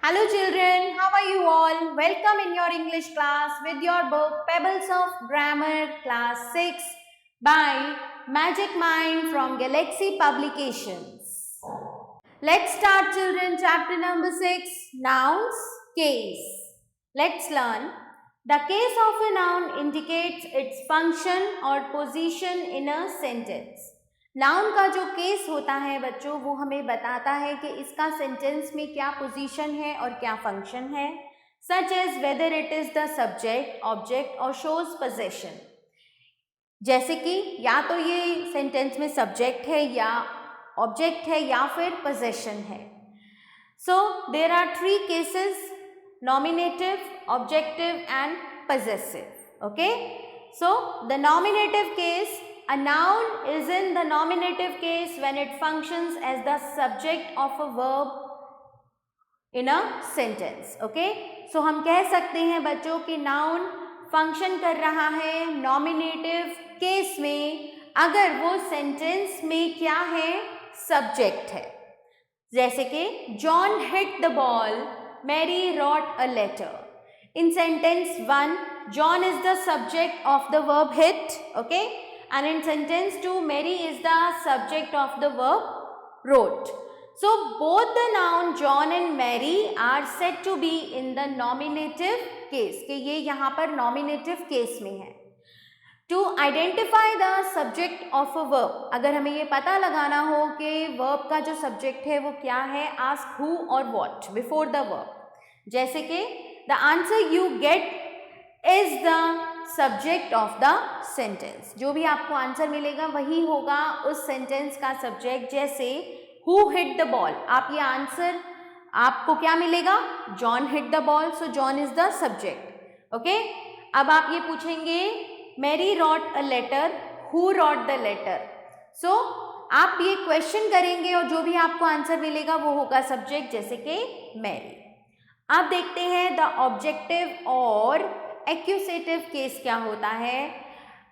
Hello children, how are you all? Welcome in your English class with your book Pebbles of Grammar Class 6 by Magic Mind from Galaxy Publications. Let's start children, chapter number 6, Nouns, Case. Let's learn. The case of a noun indicates its function or position in a sentence. Noun का जो case होता है बच्चों वो हमें बताता है कि इसका सेंटेंस में क्या पोजीशन है और क्या फंक्शन है, such as whether it is the subject, object और शोज पोजेशन। जैसे कि या तो ये सेंटेंस में सब्जेक्ट है या ऑब्जेक्ट है या फिर पोजेशन है। So there are three cases: nominative, objective and possessive. Okay, so the nominative case, a noun is in the nominative case when it functions as the subject of a verb in a sentence. Okay, so हम कह सकते हैं बच्चों कि noun function कर रहा है nominative case में अगर वो sentence में क्या है, subject है। जैसे कि John hit the ball, Mary wrote a letter. In sentence 1, John is the subject of the verb hit, okay? And in sentence 2, Mary is the subject of the verb wrote. So, both the noun John and Mary are said to be in the nominative case. कि ये यहाँ पर nominative case में है. To identify the subject of a verb, अगर हमें ये पता लगाना हो कि verb का जो subject है वो क्या है, ask who or what before the verb. जैसे कि the answer you get is the subject of the sentence. जो भी आपको आंसर मिलेगा वही होगा उस सेंटेंस का सब्जेक्ट। जैसे who hit the ball, आप ये आंसर आपको क्या मिलेगा, John hit the ball, so John is the subject. Okay, अब आप ये पूछेंगे Mary wrote a letter, who wrote the letter? So आप ये क्वेश्चन करेंगे और जो भी आपको आंसर मिलेगा वो होगा सब्जेक्ट, जैसे कि Mary। अब देखते हैं द ऑब्जेक्टिव और एक्यूसेटिव केस क्या होता है।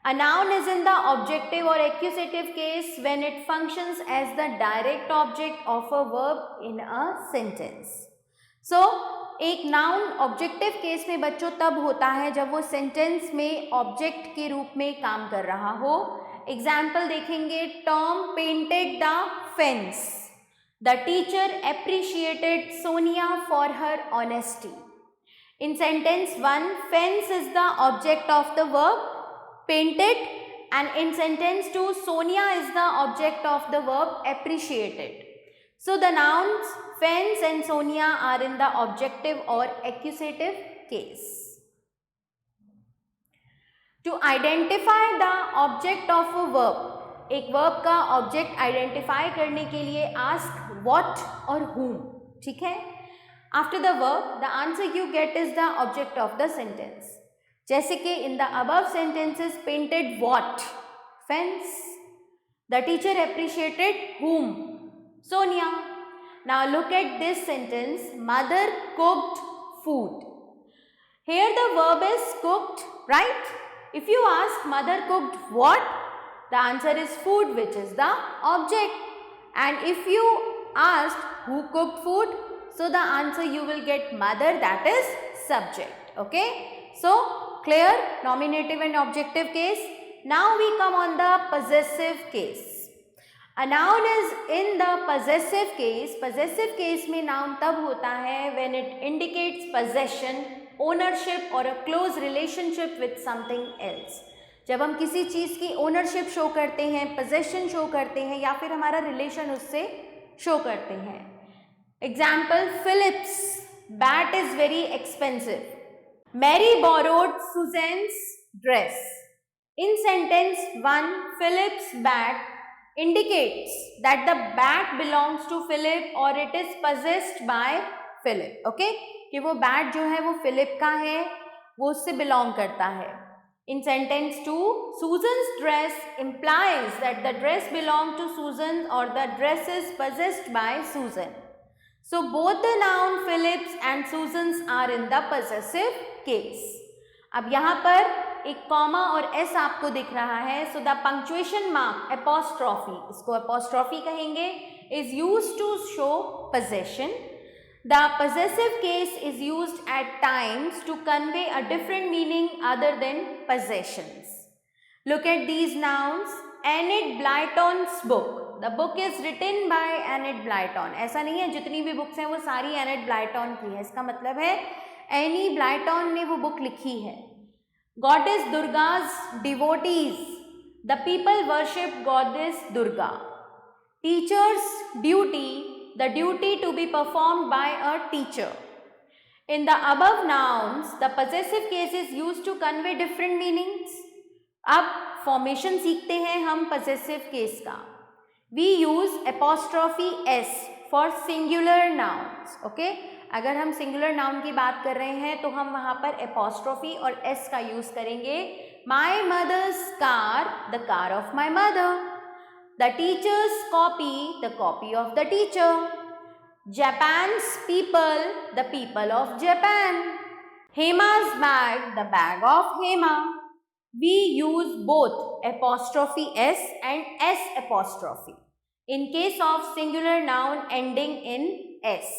A noun is in the objective और accusative case when it functions as the direct object of a verb in a sentence. So एक नाउन ऑब्जेक्टिव केस में बच्चों तब होता है जब वो सेंटेंस में ऑब्जेक्ट के रूप में काम कर रहा हो। एग्जाम्पल देखेंगे, Tom painted the fence, the teacher appreciated Sonia for her honesty. In sentence 1, fence is the object of the verb painted, and in sentence 2, Sonia is the object of the verb appreciated. So the nouns fence and Sonia are in the objective or accusative case. To identify the object of a verb, एक verb का object identify करने के लिए ask what और whom, ठीक है। After the verb the answer you get is the object of the sentence. जैसे कि in the above sentences painted what, fence, the teacher appreciated whom, Sonia. Now look at this sentence, mother cooked food. Here the verb is cooked, right? If you ask mother cooked what, the answer is food, which is the object. And if you asked who cooked food, so the answer you will get mother, that is subject. Okay, so clear nominative and objective case. Now we come on the possessive case. A noun is in the possessive case. Possessive case में noun तब होता है when it indicates possession, ownership or a close relationship with something else. जब हम किसी चीज़ की ownership show करते हैं, पोजेशन शो करते हैं या फिर हमारा रिलेशन उससे शो करते हैं। Example, Philip's bat is very expensive, Mary borrowed Susan's dress. In sentence 1, Philip's bat indicates that the bat belongs to Philip और it is possessed by Philip. Okay, कि वो बैट जो है वो फिलिप का है, वो उससे बिलोंग करता है। In sentence 2, Susan's dress implies that the dress belonged to Susan or the dress is possessed by Susan. So both the noun Phillips and Susan's are in the possessive case. अब यहाँ पर एक comma और S आपको दिख रहा है, so the punctuation mark apostrophe, इसको apostrophe कहेंगे, is used to show possession. The possessive case is used at times to convey a different meaning other than possessions. Look at these nouns. Enid Blyton's book. The book is written by Enid Blyton. ऐसा नहीं है जितनी भी books हैं वो सारी Enid Blyton की है, इसका मतलब है एनी ब्लाइटन ने वो बुक लिखी है. Goddess Durga's devotees. The people worship Goddess Durga. Teacher's duty. The duty to be performed by a teacher. In the above nouns, the possessive case is used to convey different meanings. अब formation सीखते हैं हम possessive case का. We use apostrophe s for singular nouns. Okay? अगर हम singular noun की बात कर रहे हैं तो हम वहाँ पर apostrophe और s का यूज़ करेंगे. My mother's car, the car of my mother. The teacher's copy, the copy of the teacher. Japan's people, the people of Japan. Hema's bag, the bag of Hema. We use both apostrophe s and s apostrophe in case of singular noun ending in s.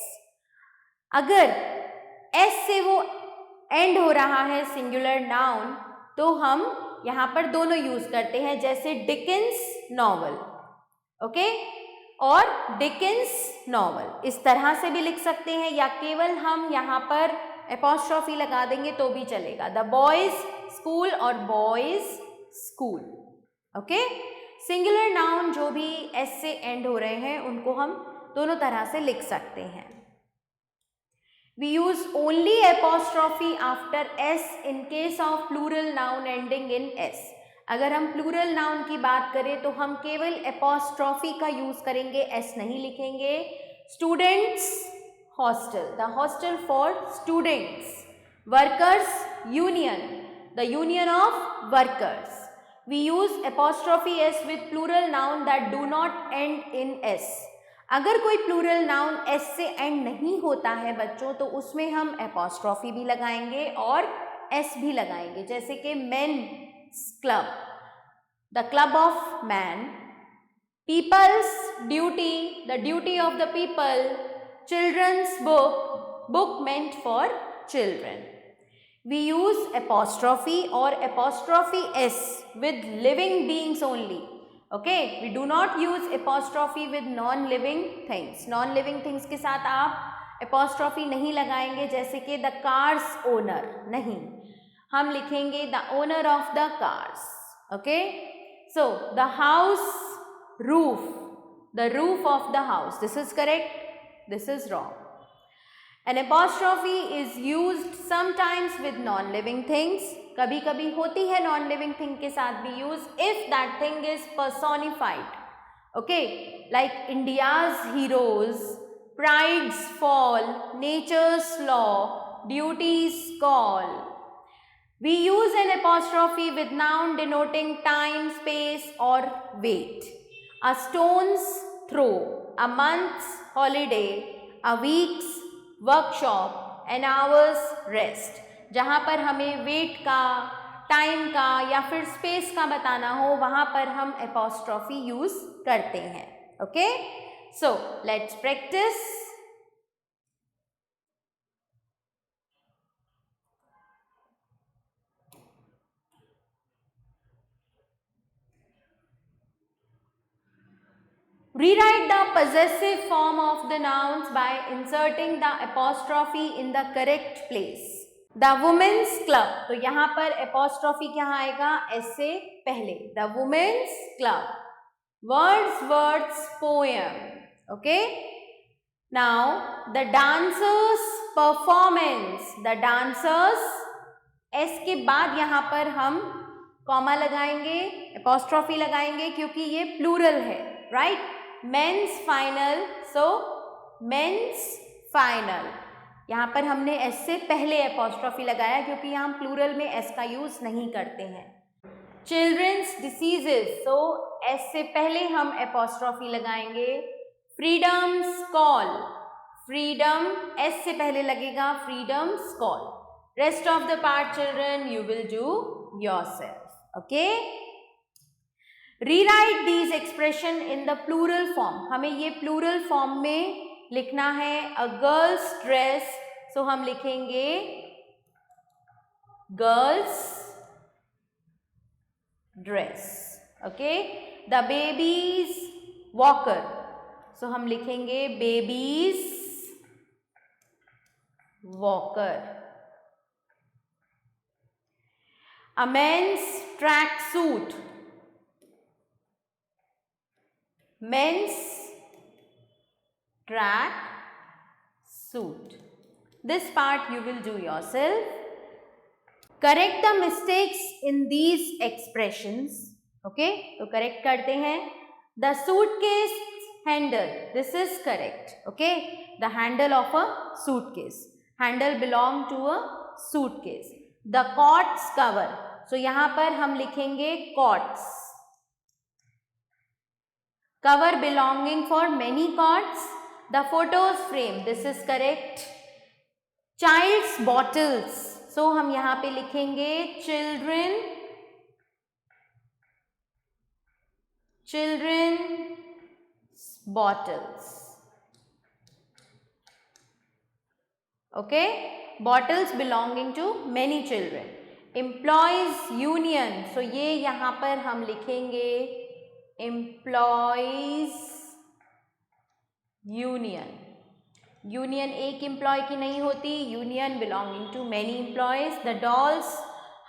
अगर s से वो end हो रहा है singular noun तो हम यहाँ पर दोनों यूज करते हैं, जैसे डिकेंस नॉवल. ओके, और डिकेंस नॉवल इस तरह से भी लिख सकते हैं, या केवल हम यहाँ पर एपोस्ट्रॉफी लगा देंगे तो भी चलेगा. द बॉयज स्कूल और boys school. Okay, singular noun जो भी एस से एंड हो रहे हैं उनको हम दोनों तरह से लिख सकते हैं. We use only apostrophe after s in case of plural noun ending in s. अगर हम प्लूरल नाउन की बात करें तो हम केवल एपोस्ट्रॉफी का यूज करेंगे, s नहीं लिखेंगे. Students hostel, the hostel for students. Workers union, the union of workers. We use apostrophe s with plural noun that do not end in s. अगर कोई प्लूरल नाउन s से and नहीं होता है बच्चों तो उसमें हम एपोस्ट्रॉफी भी लगाएंगे और s भी लगाएंगे, जैसे कि men's club, the club of man. People's duty, the duty of the people. Children's book, book meant for children. We use apostrophe or apostrophe s with living beings only. Okay, we do not use apostrophe with non-living things. Non-living things के साथ आप apostrophe नहीं लगाएंगे, जैसे कि the car's owner, नहीं, हम लिखेंगे the owner of the cars. Okay, so the house roof, the roof of the house. This is correct, this is wrong. An apostrophe is used sometimes with non-living things. कभी कभी होती है non living thing के साथ भी use, if that thing is personified. Okay, like India's heroes, pride's fall, nature's law, duty's call. We use an apostrophe with noun denoting time, space और weight. A stone's throw, a month's holiday, a week's workshop, an hour's rest. जहाँ पर हमें wait का, time का या फिर space का बताना हो वहाँ पर हम एपोस्ट्रॉफी यूज करते हैं. Okay, so let's practice. Rewrite the possessive form of the nouns by inserting the apostrophe in the correct place. The women's club, तो यहाँ पर apostrophe क्या आएगा, s से पहले. The women's club. Wordsworth's poem. Okay. Now the dancers' performance. The dancers, s के बाद यहाँ पर हम कॉमा लगाएंगे, apostrophe लगाएंगे क्योंकि ये प्लूरल है, right? Men's final, so men's final. यहाँ पर हमने s से पहले एपोस्ट्रॉफी लगाया क्योंकि यहाँ हम प्लूरल में s का यूज नहीं करते हैं. चिल्ड्रंस डिसीजेस, सो s से पहले हम एपोस्ट्रॉफी लगाएंगे. फ्रीडम्स कॉल, फ्रीडम s से पहले लगेगा, freedom's call. Rest of the part children you will do yourself. Okay, rewrite these expression in the plural form. हमें ये प्लूरल फॉर्म में लिखना है अ गर्ल्स ड्रेस, सो हम लिखेंगे girls dress. Okay. The baby's walker, so हम लिखेंगे baby's walker. A men's track suit, men's track suit. This part you will do yourself. Correct the mistakes in these expressions. Okay, तो correct करते हैं. The suitcase handle, this is correct. Okay, the handle of a suitcase, handle belong to a suitcase. The cot's cover, so यहाँ पर हम लिखेंगे cots. Cover belonging for many cots. The photos frame, this is correct. Child's bottles, so हम यहाँ पे लिखेंगे children's bottles. Okay, bottles belonging to many children. Employees union, so ये यहाँ पर हम लिखेंगे employees union. Union एक एम्प्लॉय की नहीं होती, union belonging to many employees. The doll's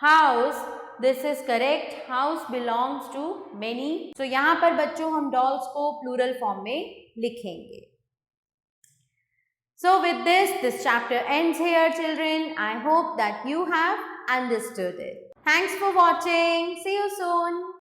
house, this is correct, house belongs to many. So यहाँ पर बच्चों हम dolls को plural form में लिखेंगे. So with this chapter ends here, children. I hope that you have understood it. Thanks for watching. See you soon.